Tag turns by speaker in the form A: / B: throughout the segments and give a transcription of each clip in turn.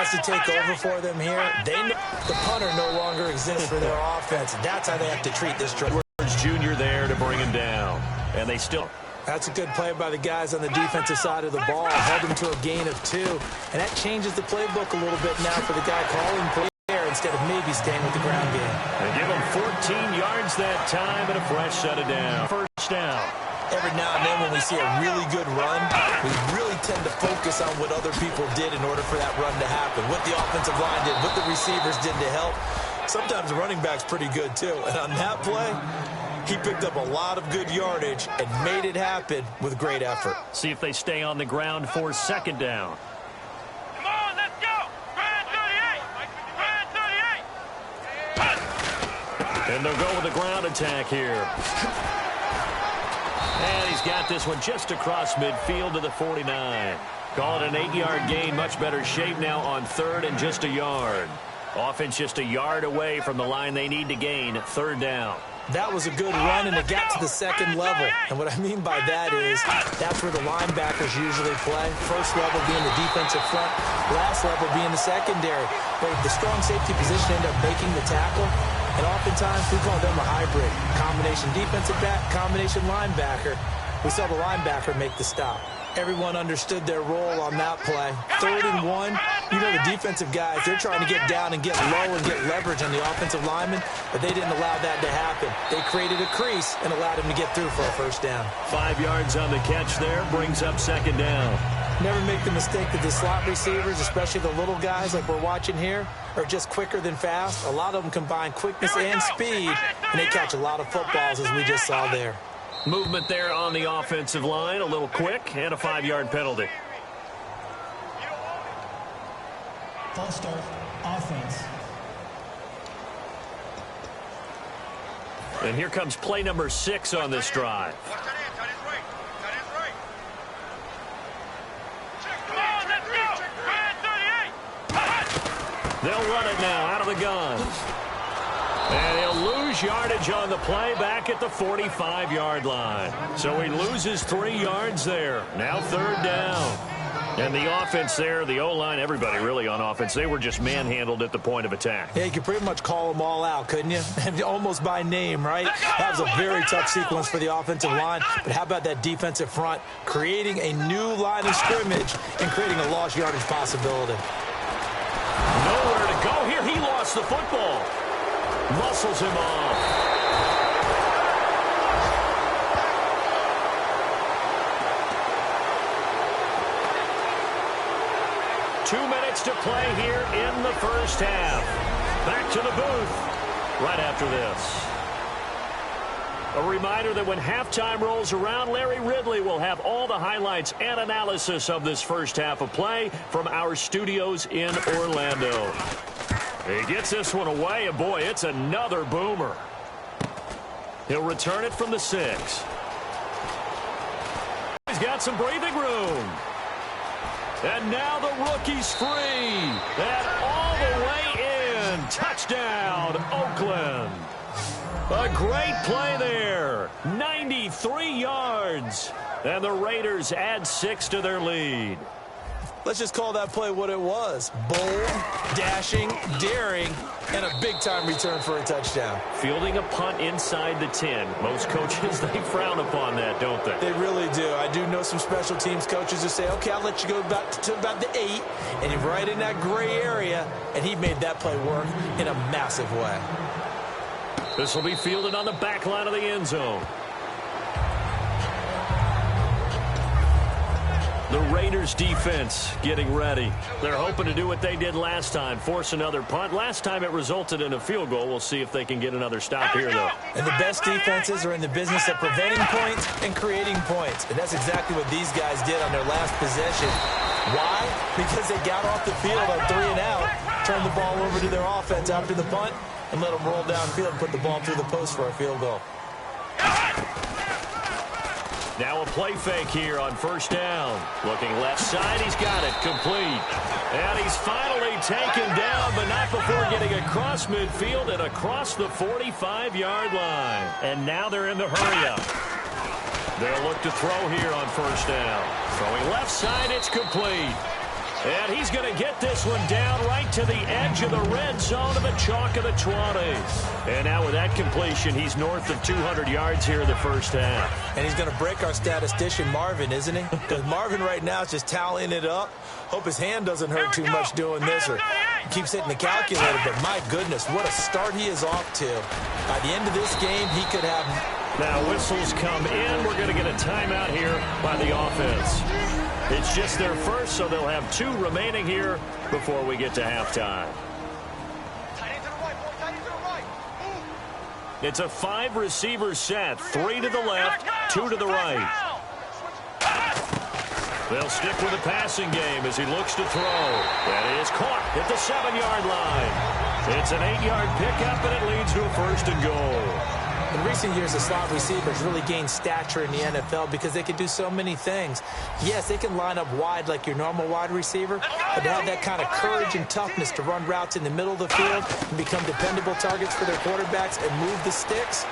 A: has to take over for them here. They know the punter no longer exists for their offense. That's how they have to treat this drive.
B: Junior there to bring him down. And they still...
A: That's a good play by the guys on the defensive side of the ball. Held him to a gain of 2. And that changes the playbook a little bit now for the guy calling play there instead of maybe staying with the ground game.
B: They give him 14 yards that time and a fresh set of down. First down.
A: Every now and then when we see a really good run, we really tend to focus on what other people did in order for that run to happen. What the offensive line did, what the receivers did to help. Sometimes the running back's pretty good too. And on that play, he picked up a lot of good yardage and made it happen with great effort.
B: See if they stay on the ground for second down.
C: Come on, let's go. Grand 38.
B: And they'll go with the ground attack here. And he's got this one just across midfield to the 49. Call it an 8-yard gain. Much better shape now on third and just a yard. Offense just a yard away from the line they need to gain. Third down.
A: That was a good run, and it got to the second level. And what I mean by that is that's where the linebackers usually play. First level being the defensive front, last level being the secondary. But the strong safety position ended up making the tackle. And oftentimes we call them a hybrid. Combination defensive back, combination linebacker. We saw the linebacker make the stop. Everyone understood their role on that play. 3rd and 1. You know the defensive guys, they're trying to get down and get low and get leverage on the offensive lineman, but they didn't allow that to happen. They created a crease and allowed him to get through for a first down.
B: 5 yards on the catch there, brings up second down.
A: Never make the mistake that the slot receivers, especially the little guys like we're watching here, are just quicker than fast. A lot of them combine quickness and speed, and they catch a lot of footballs as we just saw there.
B: Movement there on the offensive line, a little quick, and a 5-yard penalty.
D: False start, offense.
B: And here comes play number 6 on this drive. They'll run it now out of the gun. And he'll lose yardage on the play back at the 45-yard line. So he loses 3 yards there. Now third down. And the offense there, the O-line, everybody really on offense, they were just manhandled at the point of attack.
A: Yeah, you could pretty much call them all out, couldn't you? Almost by name, right? That was a very tough sequence for the offensive line. But how about that defensive front creating a new line of scrimmage and creating a lost yardage possibility?
B: Nowhere to go here. He lost the football. Muscles him off. Two minutes to play here in the first half. Back to the booth right after this. A reminder that when halftime rolls around, Larry Ridley will have all the highlights and analysis of this first half of play from our studios in Orlando. He gets this one away, and boy, it's another boomer. He'll return it from the 6. He's got some breathing room. And now the rookie's free. And all the way in. Touchdown, Oakland. A great play there. 93 yards. And the Raiders add 6 to their lead.
A: Let's just call that play what it was. Bold, dashing, daring, and a big-time return for a touchdown.
B: Fielding a punt inside the 10. Most coaches, they frown upon that, don't they?
A: They really do. I do know some special teams coaches who say, okay, I'll let you go to about the 8, and you're right in that gray area, and he made that play work in a massive way.
B: This will be fielded on the back line of the end zone. The Raiders defense getting ready. They're hoping to do what they did last time, force another punt. Last time it resulted in a field goal. We'll see if they can get another stop here, though.
A: And the best defenses are in the business of preventing points and creating points. And that's exactly what these guys did on their last possession. Why? Because they got off the field on 3 and out, turned the ball over to their offense after the punt, and let them roll downfield and put the ball through the post for a field goal.
B: Now a play fake here on first down. Looking left side, he's got it complete. And he's finally taken down, but not before getting across midfield and across the 45-yard line. And now they're in the hurry-up. They'll look to throw here on first down. Throwing left side, it's complete. And he's going to get this one down right to the edge of the red zone of the chalk of the 20s. And now with that completion, he's north of 200 yards here in the first half.
A: And he's going to break our statistician Marvin, isn't he? Because Marvin right now is just tallying it up. Hope his hand doesn't hurt too much doing this, or he keeps hitting the calculator. But my goodness, what a start he is off to. By the end of this game, he could have...
B: Now whistles come in. We're going to get a timeout here by the offense. It's just their first, so they'll have 2 remaining here before we get to halftime. It's a 5-receiver set. 3 to the left, 2 to the right. They'll stick with the passing game as he looks to throw. That is caught at the 7-yard line. It's an 8-yard pickup, and it leads to a 1st and goal.
A: In recent years, the slot receivers really gained stature in the NFL because they can do so many things. Yes, they can line up wide like your normal wide receiver, but to have that kind of courage and toughness to run routes in the middle of the field and become dependable targets for their quarterbacks and move the sticks,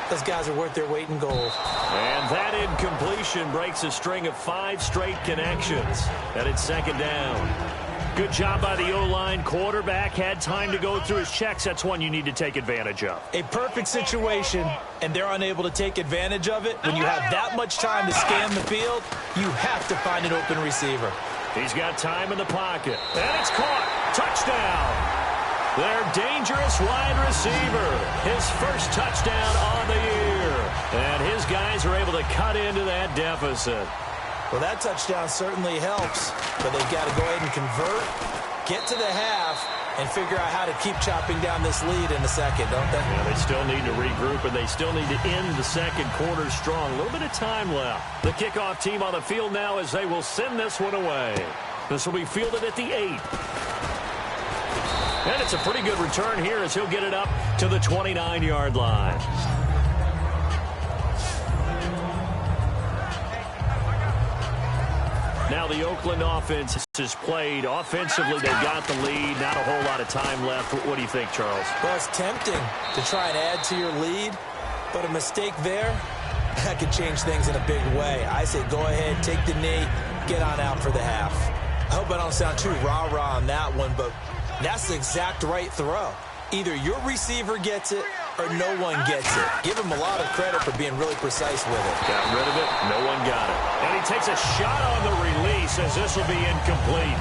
A: those guys are worth their weight in gold.
B: And that incompletion breaks a string of 5 straight connections. And it's 2nd down. Good job by the O-line. Quarterback had time to go through his checks. That's one you need to take advantage of.
A: A perfect situation, and they're unable to take advantage of it. When you have that much time to scan the field, you have to find an open receiver.
B: He's got time in the pocket. And it's caught. Touchdown. Their dangerous wide receiver. His first touchdown on the year. And his guys are able to cut into that deficit.
A: Well, that touchdown certainly helps, but they've got to go ahead and convert, get to the half, and figure out how to keep chopping down this lead in the second, don't they?
B: Yeah, they still need to regroup, and they still need to end the second quarter strong. A little bit of time left. The kickoff team on the field now as they will send this one away. This will be fielded at the 8. And it's a pretty good return here as he'll get it up to the 29-yard line. Now the Oakland offense has played. Offensively, they've got the lead. Not a whole lot of time left. What do you think, Charles?
A: Well, it's tempting to try and add to your lead, but a mistake there, that could change things in a big way. I say go ahead, take the knee, get on out for the half. I hope I don't sound too rah-rah on that one, but that's the exact right throw. Either your receiver gets it or no one gets it. Give him a lot of credit for being really precise with it.
B: Got rid of it. No one got it. And he takes a shot on the release as this will be incomplete.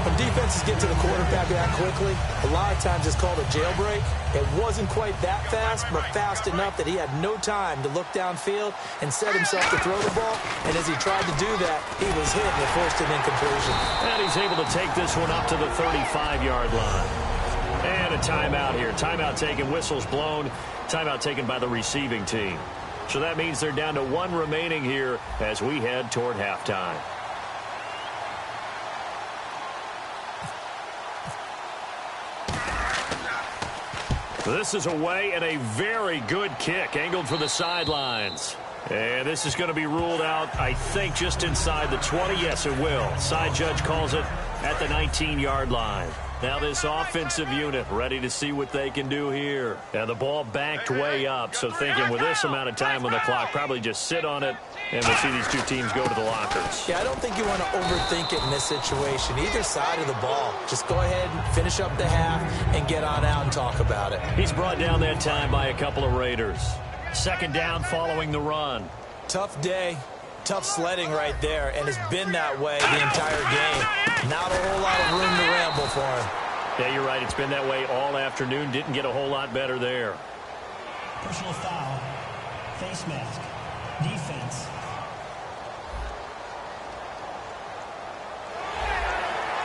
A: When defenses get to the quarterback that quickly, a lot of times it's called a jailbreak. It wasn't quite that fast, but fast enough that he had no time to look downfield and set himself to throw the ball. And as he tried to do that, he was hit and forced an incompletion.
B: And he's able to take this one up to the 35-yard line. And a timeout here. Timeout taken, whistles blown. Timeout taken by the receiving team. So that means they're down to 1 remaining here as we head toward halftime. This is away and a very good kick angled for the sidelines. And this is going to be ruled out, I think, just inside the 20. Yes, it will. Side judge calls it at the 19-yard line. Now this offensive unit ready to see what they can do here. And the ball backed way up, so thinking with this amount of time on the clock, probably just sit on it, and we'll see these 2 teams go to the lockers.
A: Yeah, I don't think you want to overthink it in this situation. Either side of the ball. Just go ahead and finish up the half and get on out and talk about it.
B: He's brought down that time by a couple of Raiders. 2nd down following the run.
A: Tough day. Tough sledding right there, and it's been that way the entire game. Not a whole lot of room to ramble for him.
B: Yeah, you're right. It's been that way all afternoon. Didn't get a whole lot better there.
D: Personal foul. Face mask. Defense.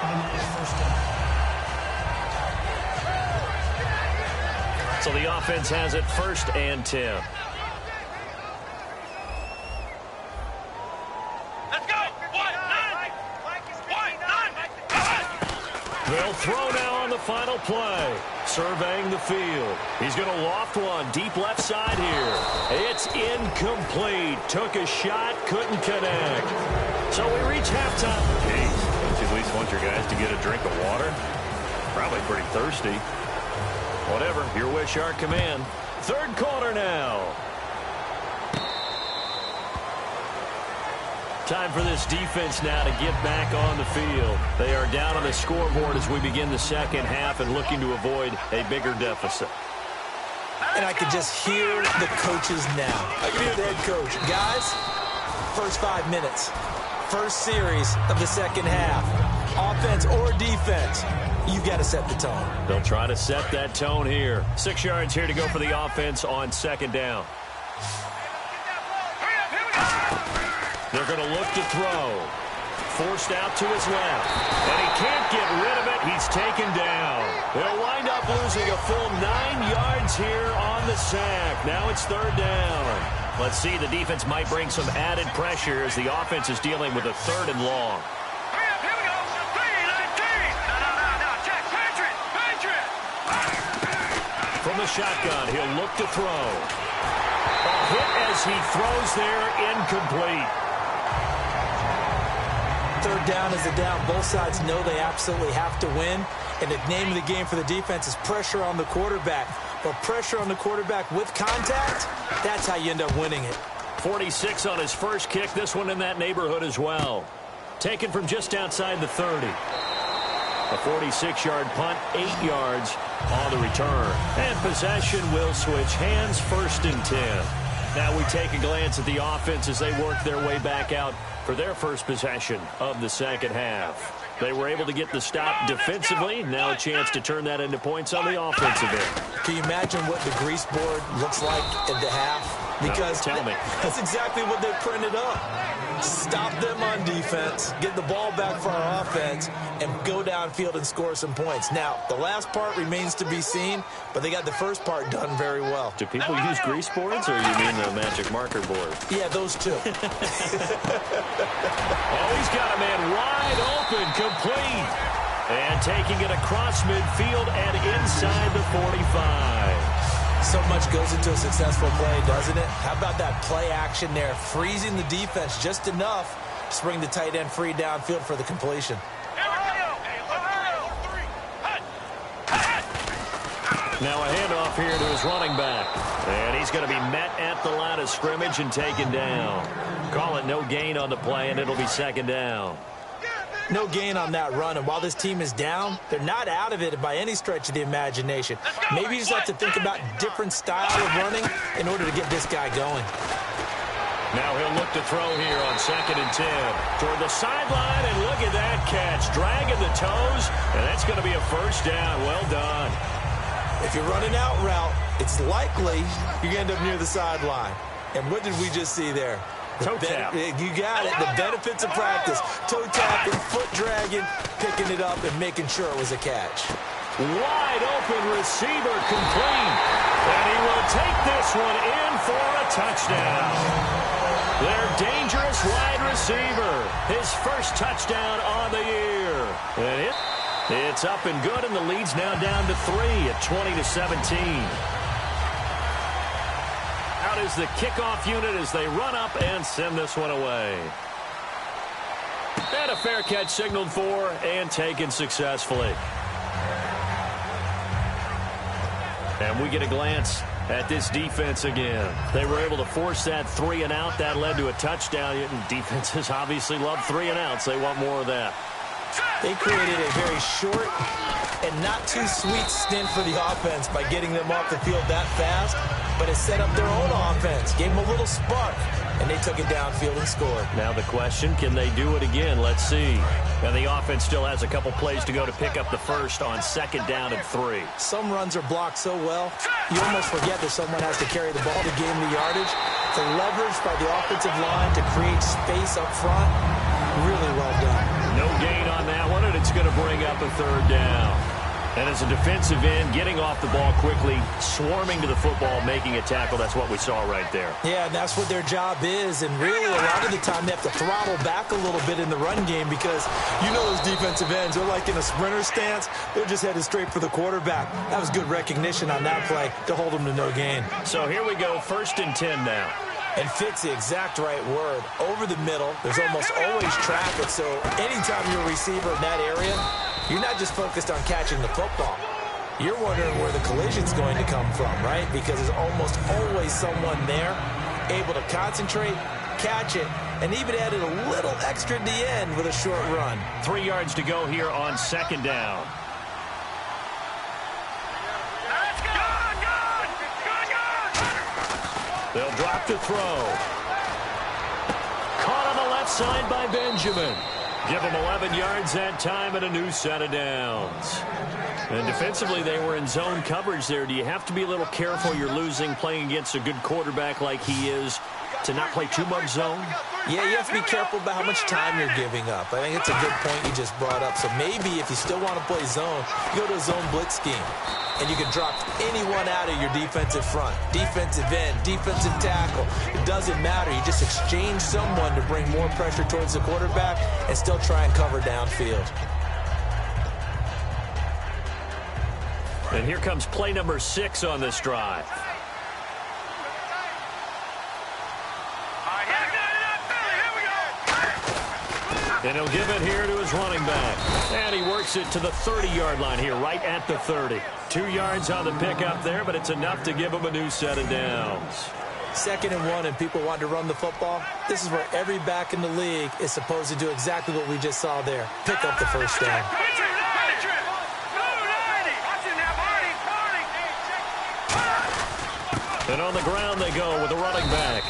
D: Automatic first down.
B: So the offense has it 1st and 10. They'll throw now on the final play. Surveying the field. He's going to loft one deep left side here. It's incomplete. Took a shot, couldn't connect. So we reach halftime.
E: Jeez, don't you at least want your guys to get a drink of water? Probably pretty thirsty.
B: Whatever, your wish, our command. 3rd quarter now. Time for this defense now to get back on the field. They are down on the scoreboard as we begin the second half and looking to avoid a bigger deficit.
A: And I can just hear the coaches now. I can hear the head coach. Guys, first 5 minutes, first series of the second half, offense or defense, you've got to set the tone.
B: They'll try to set that tone here. 6 yards here to go for the offense on second down. They're going to look to throw. Forced out to his left. And he can't get rid of it. He's taken down. They'll wind up losing a full 9 yards here on the sack. Now it's third down. Let's see, the defense might bring some added pressure as the offense is dealing with a third and long.
C: Here we go. 3-19. No. Check. Patriot.
B: From the shotgun, he'll look to throw. A hit as he throws there, incomplete.
A: Third down is a down. Both sides know they absolutely have to win. And the name of the game for the defense is pressure on the quarterback. But pressure on the quarterback with contact, that's how you end up winning it.
B: 46 on his first kick. This one in that neighborhood as well. Taken from just outside the 30. A 46-yard punt, 8 yards on the return. And possession will switch hands, first and 10. Now we take a glance at the offense as they work their way back out for their first possession of the second half. They were able to get the stop defensively. Now a chance to turn that into points on the offensive end.
A: Can you imagine what the grease board looks like at the half? Because
B: no, tell me.
A: That's exactly what they printed up. Stop them on defense, get the ball back for our offense, and go downfield and score some points. Now, the last part remains to be seen, but they got the first part done very well.
B: Do people use grease boards, or you mean the magic marker board?
A: Yeah, those two.
B: Oh, he's got a man wide open, complete. And taking it across midfield and inside the 45.
A: So much goes into a successful play, doesn't it? How about that play action there, freezing the defense just enough to bring the tight end free downfield for the completion.
B: Now a handoff here to his running back. And he's going to be met at the line of scrimmage and taken down. Call it no gain on the play, and it'll be second down.
A: No gain on that run, and while this team is down, they're not out of it by any stretch of the imagination. Maybe you just have to think about different style of running in order to get this guy going.
B: Now he'll look to throw here on second and 10. Toward the sideline, and look at that catch. Dragging the toes, and that's going to be a first down. Well done.
A: If you're running out route, it's likely you're going to end up near the sideline. And what did we just see there?
B: Toe tap.
A: You got it. The benefits of practice. Toe tapping, foot dragging, picking it up, and making sure it was a catch.
B: Wide open receiver complete. And he will take this one in for a touchdown. Their dangerous wide receiver. His first touchdown on the year. And it's up and good, and the lead's now down to 3 at 20-17. Out is the kickoff unit as they run up and send this one away. And a fair catch signaled for and taken successfully. And we get a glance at this defense again. They were able to force that 3 and out. That led to a touchdown. Defenses obviously love 3 and outs. They want more of that.
A: They created a very short and not too sweet stint for the offense by getting them off the field that fast, but it set up their own offense, gave them a little spark, and they took it downfield and scored.
B: Now the question, can they do it again? Let's see. And the offense still has a couple plays to go to pick up the first on second down and 3.
A: Some runs are blocked so well, you almost forget that someone has to carry the ball to gain the yardage. The leverage by the offensive line to create space up front, really well done.
B: No gain on that one, and it's going to bring up a third down. And as a defensive end, getting off the ball quickly, swarming to the football, making a tackle, that's what we saw right there.
A: Yeah, and that's what their job is. And really, a lot of the time, they have to throttle back a little bit in the run game because you know those defensive ends, they're like in a sprinter stance. They're just headed straight for the quarterback. That was good recognition on that play to hold them to no gain.
B: So here we go, first and 10 now.
A: And fit's the exact right word. Over the middle, there's almost always traffic, so anytime you're a receiver in that area, you're not just focused on catching the football. You're wondering where the collision's going to come from, right? Because there's almost always someone there able to concentrate, catch it, and even added a little extra at the end with a short run.
B: 3 yards to go here on second down. They'll drop to throw. Caught on the left side by Benjamin. Give them 11 yards that time and a new set of downs. And defensively, they were in zone coverage there. Do you have to be a little careful? You're losing playing against a good quarterback like he is to not play too much zone?
A: Yeah, you have to be careful about how much time you're giving up. I think it's a good point you just brought up. So maybe if you still want to play zone, you go to a zone blitz scheme. And you can drop anyone out of your defensive front. Defensive end, defensive tackle. It doesn't matter. You just exchange someone to bring more pressure towards the quarterback and still try and cover downfield.
B: And here comes play number 6 on this drive. And he'll give it here to his running back. And he works it to the 30-yard line here, right at the 30. 2 yards on the pickup there, but it's enough to give him a new set of downs.
A: 2nd and 1, and people want to run the football. This is where every back in the league is supposed to do exactly what we just saw there. Pick up the first down.
B: And on the ground they go with the running back.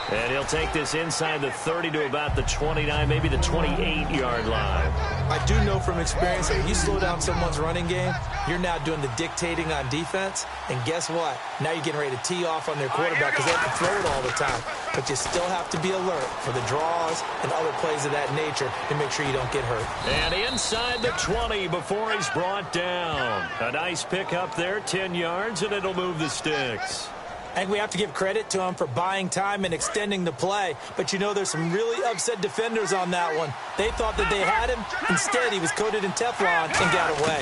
B: And he'll take this inside the 30 to about the 29, maybe the 28-yard line.
A: I do know from experience that when you slow down someone's running game, you're now doing the dictating on defense. And guess what? Now you're getting ready to tee off on their quarterback because they have to throw it all the time. But you still have to be alert for the draws and other plays of that nature to make sure you don't get hurt.
B: And inside the 20 before he's brought down. A nice pickup there, 10 yards, and it'll move the sticks.
A: I think we have to give credit to him for buying time and extending the play. But, you know, there's some really upset defenders on that one. They thought that they had him. Instead, he was coated in Teflon and got away.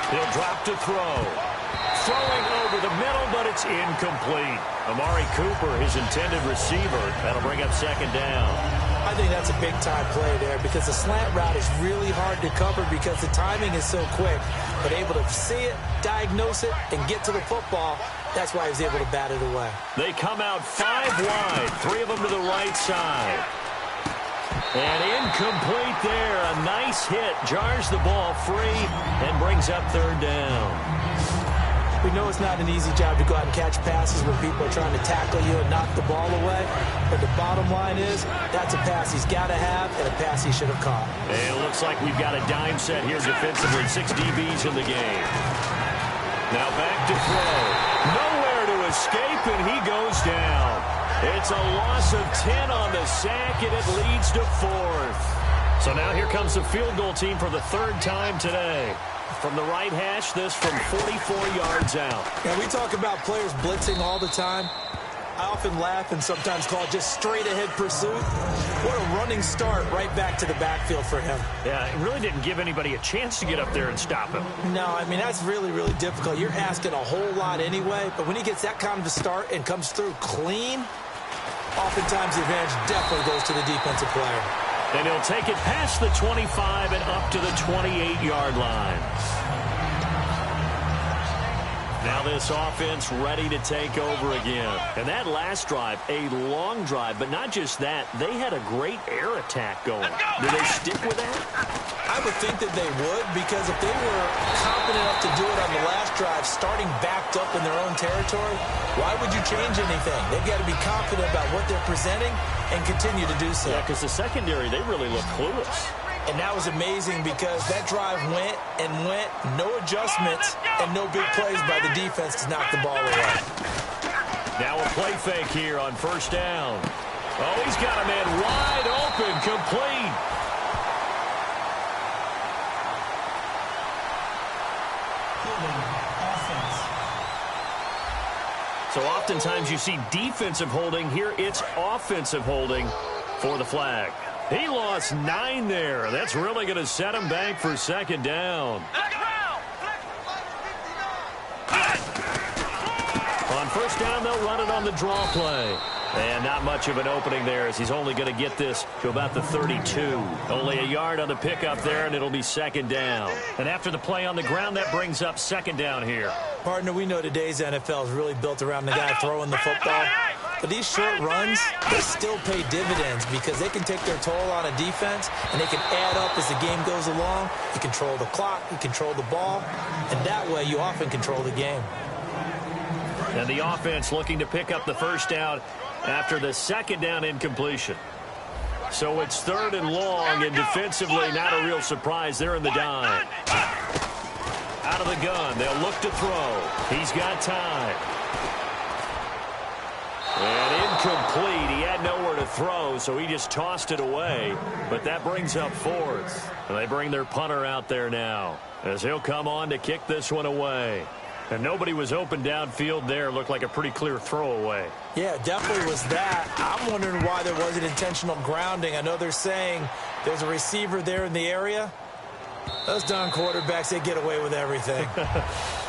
B: He'll drop to throw. Throwing over the middle, but it's incomplete. Amari Cooper, his intended receiver. That'll bring up second down.
A: I think that's a big-time play there because the slant route is really hard to cover because the timing is so quick. But able to see it, diagnose it, and get to the football, that's why he was able to bat it away.
B: They come out 5 wide, 3 of them to the right side. And incomplete there. A nice hit. Jars the ball free and brings up third down.
A: We know it's not an easy job to go out and catch passes when people are trying to tackle you and knock the ball away. But the bottom line is that's a pass he's got to have and a pass he should have caught.
B: And it looks like we've got a dime set here defensively. 6 DBs in the game. Now back to throw. Nowhere to escape, and he goes down. It's a loss of 10 on the sack, and it leads to 4th. So now here comes the field goal team for the 3rd time today. From the right hash, this from 44 yards out.
A: Yeah, we talk about players blitzing all the time. I often laugh and sometimes call it just straight-ahead pursuit. What a running start right back to the backfield for him.
B: Yeah, it really didn't give anybody a chance to get up there and stop him.
A: No, I mean, that's really, really difficult. You're asking a whole lot anyway, but when he gets that kind of a start and comes through clean, oftentimes the advantage definitely goes to the defensive player.
B: And he'll take it past the 25 and up to the 28-yard line. Now this offense ready to take over again. And that last drive, a long drive, but not just that. They had a great air attack going. Do they stick with that?
A: I would think that they would, because if they were confident enough to do it on the last drive, starting backed up in their own territory, why would you change anything? They've got to be confident about what they're presenting and continue to do so.
B: Yeah, because the secondary, they really look clueless.
A: And that was amazing because that drive went and went, no adjustments, and no big plays by the defense to knock the ball away.
B: Now a play fake here on first down. Oh, he's got a man wide open, complete. So oftentimes you see defensive holding. Here it's offensive holding for the flag. He lost 9 there. That's really going to set him back for second down. On first down, they'll run it on the draw play. And not much of an opening there as he's only going to get this to about the 32. Only a yard on the pickup there, and it'll be second down. And after the play on the ground, that brings up second down here.
A: Partner, we know today's NFL is really built around the guy throwing the football. But these short runs, they still pay dividends because they can take their toll on a defense, and they can add up as the game goes along. You control the clock, you control the ball, and that way you often control the game.
B: And the offense looking to pick up the first down after the second down incompletion. So it's 3rd and long, and defensively not a real surprise. They're in the dime. Out of the gun, they'll look to throw. He's got time. And incomplete. He had nowhere to throw, so he just tossed it away. But that brings up 4th. And they bring their punter out there now as he'll come on to kick this one away. And nobody was open downfield there. Looked like a pretty clear throwaway.
A: Yeah, definitely was that. I'm wondering why there wasn't intentional grounding. I know they're saying there's a receiver there in the area. Those darn quarterbacks, they get away with everything.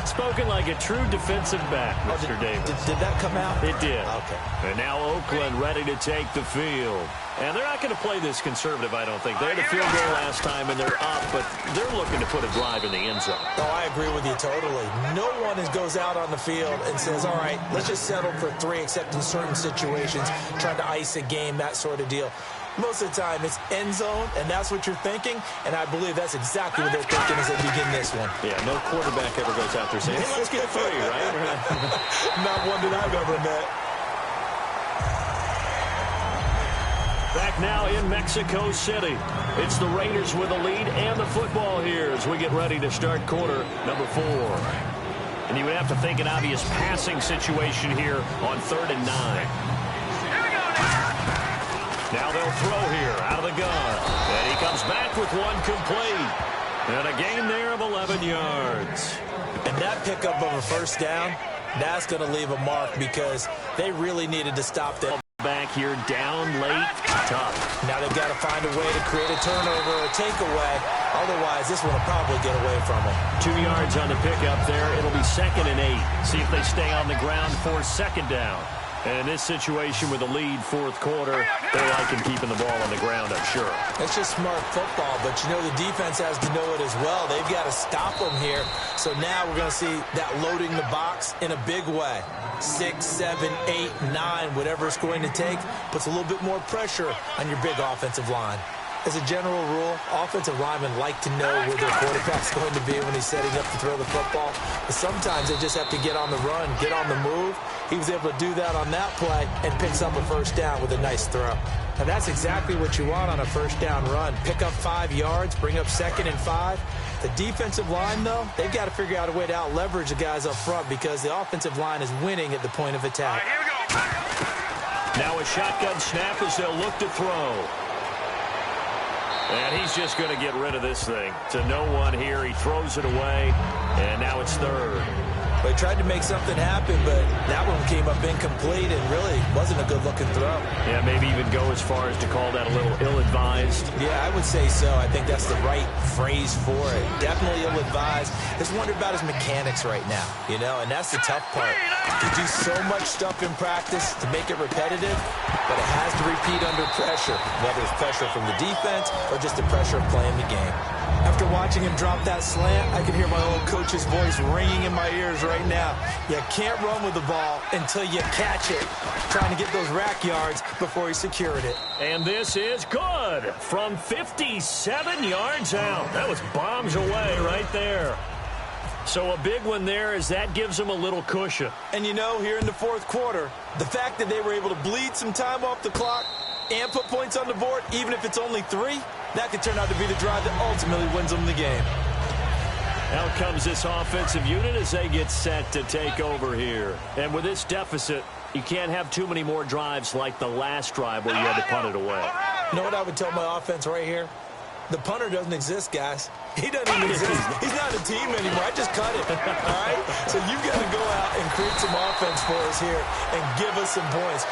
B: Spoken like a true defensive back, Mr. Davis.
A: Did that come out?
B: It did.
A: Okay.
B: And now Oakland ready to take the field. And they're not going to play this conservative, I don't think. They had a field goal last time, and they're up, but they're looking to put a drive in the end zone.
A: Oh, I agree with you totally. No one goes out on the field and says, all right, let's just settle for 3, except in certain situations, trying to ice a game, that sort of deal. Most of the time, it's end zone, and that's what you're thinking, and I believe that's exactly what they're thinking as they begin this one.
B: Yeah, no quarterback ever goes out there saying, hey, let's get 3, right?
A: Not one that I've ever met.
B: Back now in Mexico City. It's the Raiders with a lead and the football here as we get ready to start quarter number 4. And you would have to think an obvious passing situation here on 3rd and 9. Now they'll throw here out of the gun. And he comes back with one complete. And a gain there of 11 yards.
A: And that pickup of a first down, that's going to leave a mark because they really needed to stop that.
B: Back here, down late, tough.
A: Now they've got to find a way to create a turnover or a takeaway. Otherwise, this one will probably get away from them.
B: 2 yards on the pickup there. It'll be 2nd and 8. See if they stay on the ground for 2nd down. And in this situation with a lead 4th quarter, they're liking keeping the ball on the ground, I'm sure.
A: It's just smart football, but you know the defense has to know it as well. They've got to stop them here. So now we're going to see that loading the box in a big way. 6, 7, 8, 9, whatever it's going to take, puts a little bit more pressure on your big offensive line. As a general rule, offensive linemen like to know where their quarterback's going to be when he's setting up to throw the football. But sometimes they just have to get on the run, get on the move. He was able to do that on that play and picks up a first down with a nice throw. And that's exactly what you want on a first down run. Pick up 5 yards, bring up 2nd and 5. The defensive line, though, they've got to figure out a way to out-leverage the guys up front because the offensive line is winning at the point of attack.
C: Here we go.
B: Now a shotgun snap as they'll look to throw. And he's just going to get rid of this thing. To no one here. He throws it away, and now it's 3rd.
A: They tried to make something happen, but that one came up incomplete and really wasn't a good-looking throw.
B: Yeah, maybe even go as far as to call that a little ill-advised.
A: Yeah, I would say so. I think that's the right phrase for it. Definitely ill-advised. Just wonder about his mechanics right now, you know, and that's the tough part. You do so much stuff in practice to make it repetitive, but it has to repeat under pressure, whether it's pressure from the defense or just the pressure of playing the game. After watching him drop that slant, I can hear my old coach's voice ringing in my ears right now. You can't run with the ball until you catch it. Trying to get those rack yards before he secured it.
B: And this is good from 57 yards out. That was bombs away right there. So a big one there as that gives them a little cushion.
A: And you know, here in the 4th quarter, the fact that they were able to bleed some time off the clock and put points on the board, even if it's only 3, that could turn out to be the drive that ultimately wins them the game.
B: Out comes this offensive unit as they get set to take over here. And with this deficit, you can't have too many more drives like the last drive where you had to punt it away.
A: You know what I would tell my offense right here? The punter doesn't exist, guys. He doesn't even exist. He's not a team anymore. I just cut it, all right? So you've got to go out and create some offense for us here and give us some points.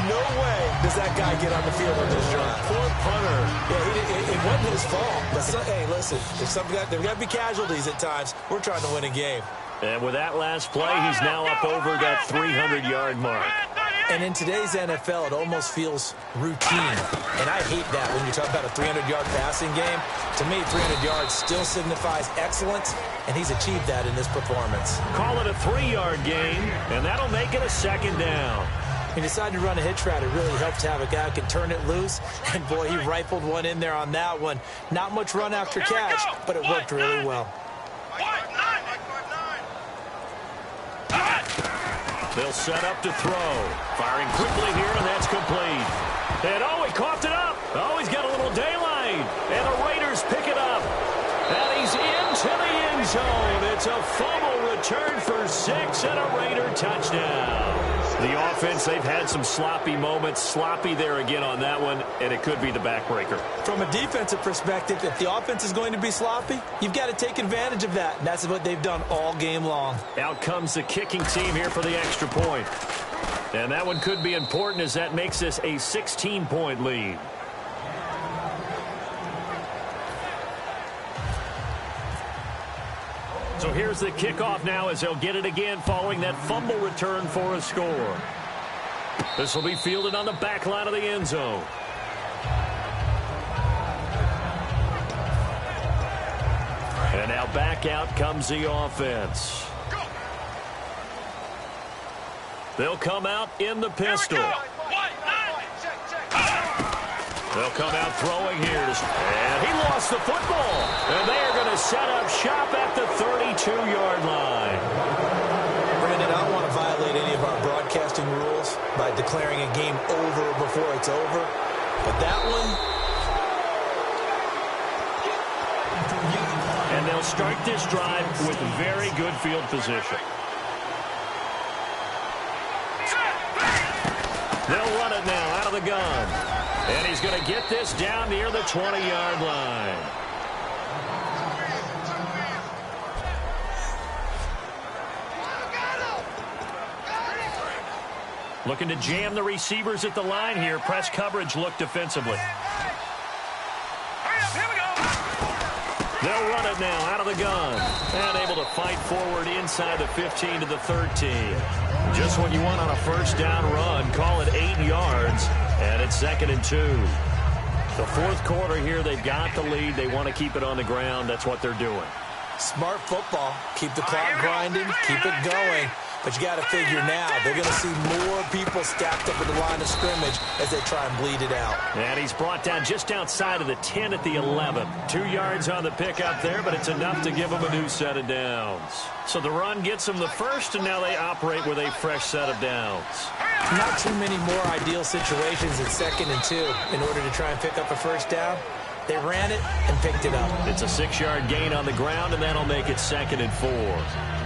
A: No way does that guy get on the field on this drive.
B: Poor punter.
A: Yeah, it wasn't his fault. But hey, listen, there's got to be casualties at times. We're trying to win a game.
B: And with that last play, he's now up over that 300-yard mark.
A: And in today's NFL, it almost feels routine. And I hate that when you talk about a 300-yard passing game. To me, 300 yards still signifies excellence, and he's achieved that in this performance.
B: Call it a 3-yard gain, and that'll make it a 2nd down.
A: He decided to run a hitch route. It really helps to have a guy who can turn it loose. And, boy, he rifled one in there on that one. Not much run after catch, but it worked really well.
B: They'll set up to throw. Firing quickly here, and that's complete. And, oh, he coughed it up. Oh, he's got a little daylight. And the Raiders pick it up. And he's into the end zone. It's a fumble return for 6 and a Raider touchdown. The offense, they've had some sloppy moments. Sloppy there again on that one, and it could be the backbreaker.
A: From a defensive perspective, if the offense is going to be sloppy, you've got to take advantage of that. And that's what they've done all game long.
B: Out comes the kicking team here for the extra point. And that one could be important as that makes this a 16-point lead. So here's the kickoff now as they'll get it again following that fumble return for a score. This will be fielded on the back line of the end zone. And now back out comes the offense. They'll come out in the pistol. They'll come out throwing here. And he lost the football. And they are going to set up shop at the 32-yard line.
A: Brandon, I don't want to violate any of our broadcasting rules by declaring a game over before it's over. But that one...
B: And they'll start this drive with very good field position. They'll run it now out of the gun. And he's going to get this down near the 20-yard line. Looking to jam the receivers at the line here. Press coverage look defensively. They'll run it now out of the gun. And able to fight forward inside the 15 to the 13. Just what you want on a first down run. Call it 8 yards. And it's 2nd and 2. The fourth quarter here, they've got the lead. They want to keep it on the ground. That's what they're doing.
A: Smart football. Keep the clock grinding. Keep it going. But you got to figure now, they're going to see more people stacked up at the line of scrimmage as they try and bleed it out.
B: And he's brought down just outside of the 10 at the 11. 2 yards on the pickup there, but it's enough to give them a new set of downs. So the run gets them the first, and now they operate with a fresh set of downs.
A: Not too many more ideal situations at 2nd and 2 in order to try and pick up a first down. They ran it and picked it up.
B: It's a 6-yard gain on the ground, and that'll make it 2nd and 4.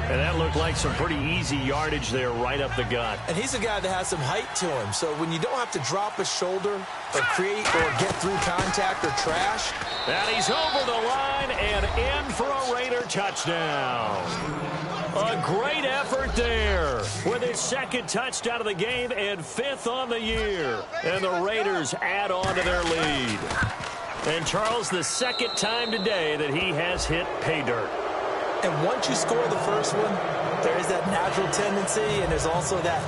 B: And that looked like some pretty easy yardage there right up the gut.
A: And he's a guy that has some height to him. So when you don't have to drop a shoulder or create or get through contact or trash.
B: And he's over the line and in for a Raider touchdown. A great effort there with his 2nd touchdown of the game and 5th on the year. And the Raiders add on to their lead. And Charles, the 2nd time today that he has hit pay dirt.
A: And once you score the first one, there is that natural tendency, and there's also that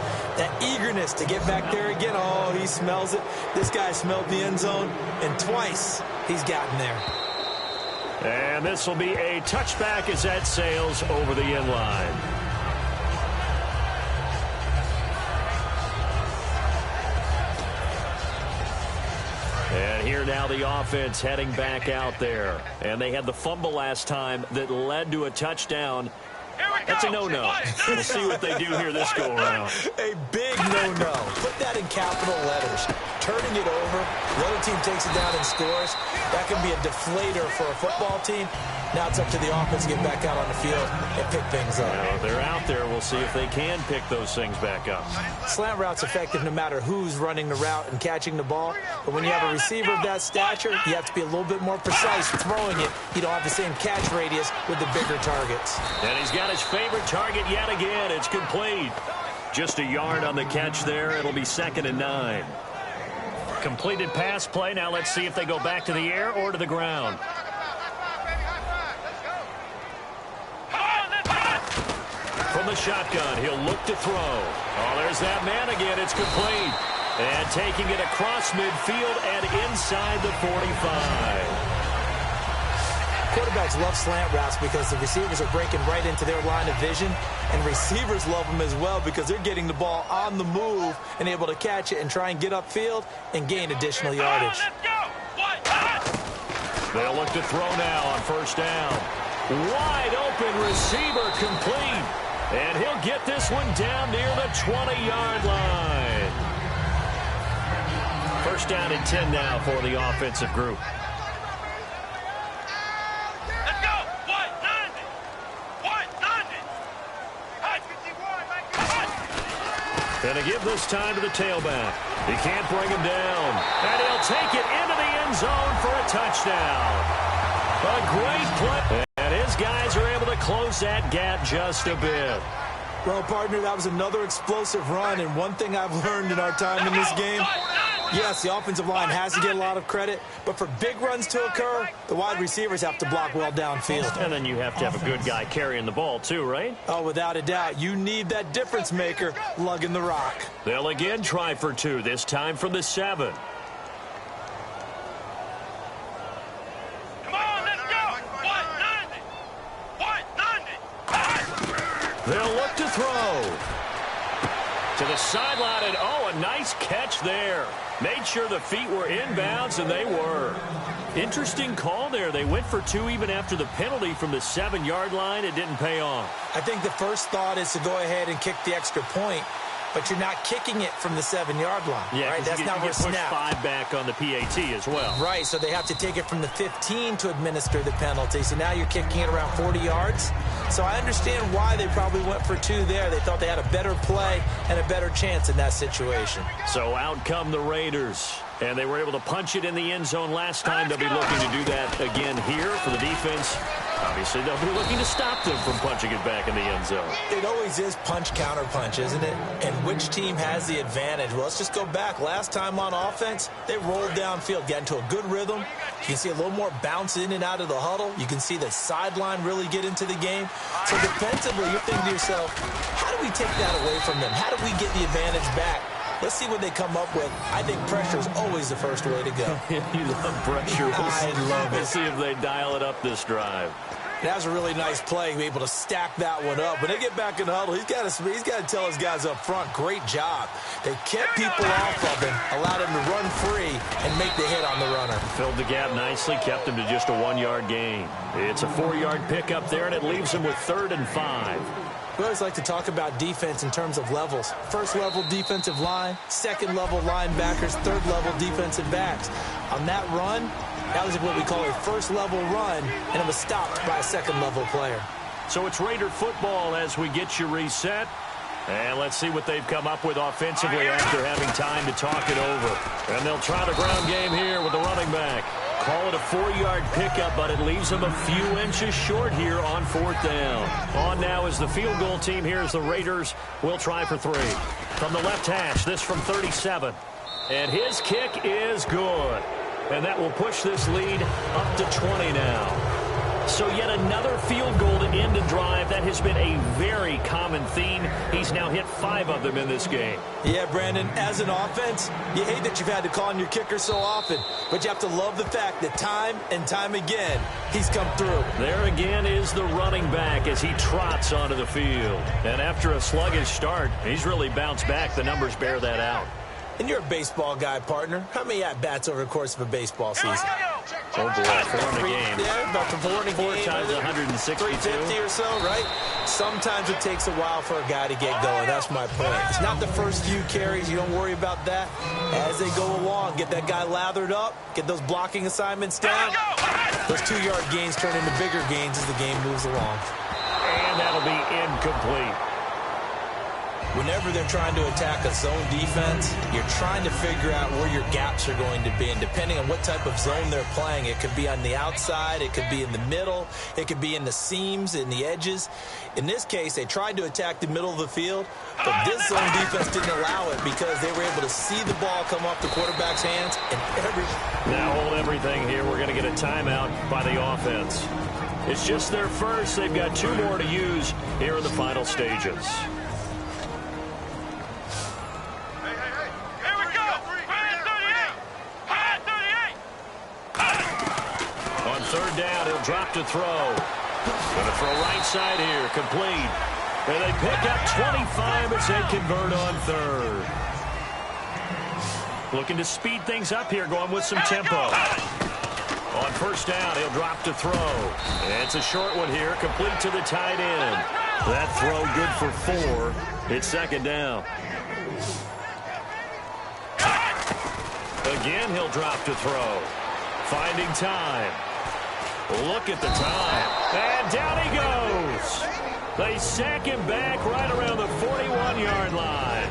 A: eagerness to get back there again. Oh, he smells it. This guy smelled the end zone, and twice he's gotten there.
B: And this will be a touchback as that sails over the end line. And here now the offense heading back out there. And they had the fumble last time that led to a touchdown. That's a no-no. We'll see what they do here this go-around.
A: A big no-no. Put that in capital letters. Turning it over, the other team takes it down and scores. That can be a deflator for a football team. Now it's up to the offense to get back out on the field and pick things up.
B: Now, they're out there. We'll see if they can pick those things back up.
A: Slant route's effective no matter who's running the route and catching the ball. But when you have a receiver of that stature, you have to be a little bit more precise throwing it. You don't have the same catch radius with the bigger targets.
B: And he's got his favorite target yet again. It's complete. Just a yard on the catch there. It'll be 2nd and 9. Completed pass play. Now let's see if they go back to the air or to the ground. From the shotgun, he'll look to throw. Oh, there's that man again. It's complete. And taking it across midfield and inside the 45.
A: Quarterbacks love slant routes because the receivers are breaking right into their line of vision, and receivers love them as well because they're getting the ball on the move and able to catch it and try and get upfield and gain additional yardage.
B: They'll look to throw now on first down. Wide open receiver complete. And he'll get this one down near the 20-yard line. First down and 10 now for the offensive group.
C: Let's go.
B: Gonna give this time to the tailback. He can't bring him down. And he'll take it into the end zone for a touchdown. A great play. And his guys are able to close that gap just a bit.
A: Well, partner, that was another explosive run, and one thing I've learned in our time in this game, yes, the offensive line has to get a lot of credit, but for big runs to occur, the wide receivers have to block well downfield.
B: And then you have to have a good guy carrying the ball too, right?
A: Oh, without a doubt. You need that difference maker lugging the rock.
B: They'll again try for two, this time from the 7. They'll look to throw. To the sideline, and oh, a nice catch there. Made sure the feet were inbounds, and they were. Interesting call there. They went for two even after the penalty from the 7-yard line. It didn't pay off.
A: I think the first thought is to go ahead and kick the extra point, but you're not kicking it from the 7-yard line.
B: Yeah,
A: right? That's not where
B: push
A: snap.
B: 5 back on the PAT as well.
A: Right, so they have to take it from the 15 to administer the penalty. So now you're kicking it around 40 yards. So I understand why they probably went for two there. They thought they had a better play and a better chance in that situation.
B: So out come the Raiders. And they were able to punch it in the end zone last time. They'll be looking to do that again here for the defense. Obviously, they'll be looking to stop them from punching it back in the end zone.
A: It always is punch, counter punch, isn't it? And which team has the advantage? Well, let's just go back. Last time on offense, they rolled downfield, got into a good rhythm. You can see a little more bounce in and out of the huddle. You can see the sideline really get into the game. So defensively, you're thinking to yourself, how do we take that away from them? How do we get the advantage back? Let's see what they come up with. I think pressure is always the first way to go.
B: You love pressure.
A: I love it.
B: We'll see if they dial it up this drive.
A: That was a really nice play, able to stack that one up. When they get back in the huddle, he's got to tell his guys up front, great job. They kept people off of him, allowed him to run free, and make the hit on the runner.
B: Filled the gap nicely, kept him to just a 1-yard gain. It's a 4-yard pickup there, and it leaves him with 3rd and 5.
A: We always like to talk about defense in terms of levels. First level defensive line, second level linebackers, third level defensive backs. On that run, that was what we call a first level run, and it was stopped by a second level player.
B: So it's Raider football as we get you reset. And let's see what they've come up with offensively after having time to talk it over. And they'll try the ground game here with the running back. Call it a 4-yard pickup, but it leaves them a few inches short here on 4th down. On now is the field goal team here as the Raiders will try for 3. From the left hash, this from 37. And his kick is good. And that will push this lead up to 20 now. So yet another field goal to end a drive. That has been a very common theme. He's now hit 5 of them in this game.
A: Yeah, Brandon, as an offense, you hate that you've had to call on your kicker so often, but you have to love the fact that time and time again, he's come through.
B: There again is the running back as he trots onto the field. And after a sluggish start, he's really bounced back. The numbers bear that out.
A: And you're a baseball guy, partner. How many at-bats over the course of a baseball season?
B: Oh, boy, 4 in a game.
A: Yeah, about 4 in a game.
B: 4 times 162.
A: 350 or so, right? Sometimes it takes a while for a guy to get going. That's my point. It's not the first few carries. You don't worry about that. As they go along, get that guy lathered up, get those blocking assignments down. Those 2-yard gains turn into bigger gains as the game moves along.
B: And that'll be incomplete.
A: Whenever they're trying to attack a zone defense, you're trying to figure out where your gaps are going to be. And depending on what type of zone they're playing, it could be on the outside, it could be in the middle, it could be in the seams, in the edges. In this case, they tried to attack the middle of the field, but this zone defense didn't allow it because they were able to see the ball come off the quarterback's hands. And
B: now hold everything here. We're going to get a timeout by the offense. It's just their first. They've got 2 more to use here in the final stages. Third down, he'll drop to throw. Going to throw right side here, complete. And they pick up 25 as they convert on third. Looking to speed things up here, going with some tempo. On first down, he'll drop to throw. And it's a short one here, complete to the tight end. That throw good for 4. It's second down. Again, he'll drop to throw. Finding time. Look at the time. And down he goes. They sack him back right around the 41-yard line.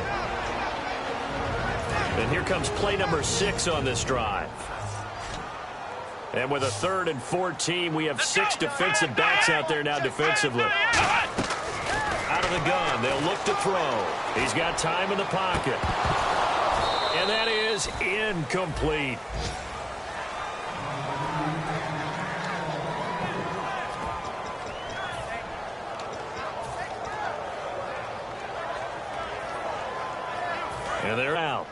B: And here comes play number 6 on this drive. And with a 3rd and 14, we have 6 defensive backs out there now defensively. Out of the gun, they'll look to throw. He's got time in the pocket. And that is incomplete. And they're out.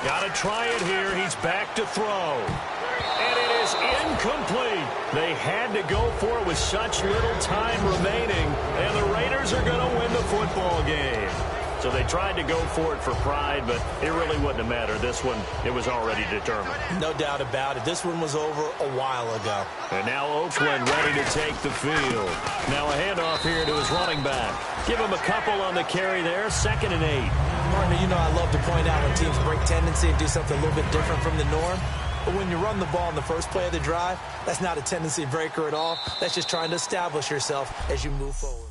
B: Got to try it here. He's back to throw. And it is incomplete. They had to go for it with such little time remaining. And the Raiders are going to win the football game. So they tried to go for it for pride, but it really wouldn't have mattered. This one, it was already determined.
A: No doubt about it. This one was over a while ago.
B: And now Oakland ready to take the field. Now a handoff here to his running back. Give him a couple on the carry there. 2nd and 8.
A: Partner, you know I love to point out when teams break tendency and do something a little bit different from the norm. But when you run the ball in the first play of the drive, that's not a tendency breaker at all. That's just trying to establish yourself as you move forward.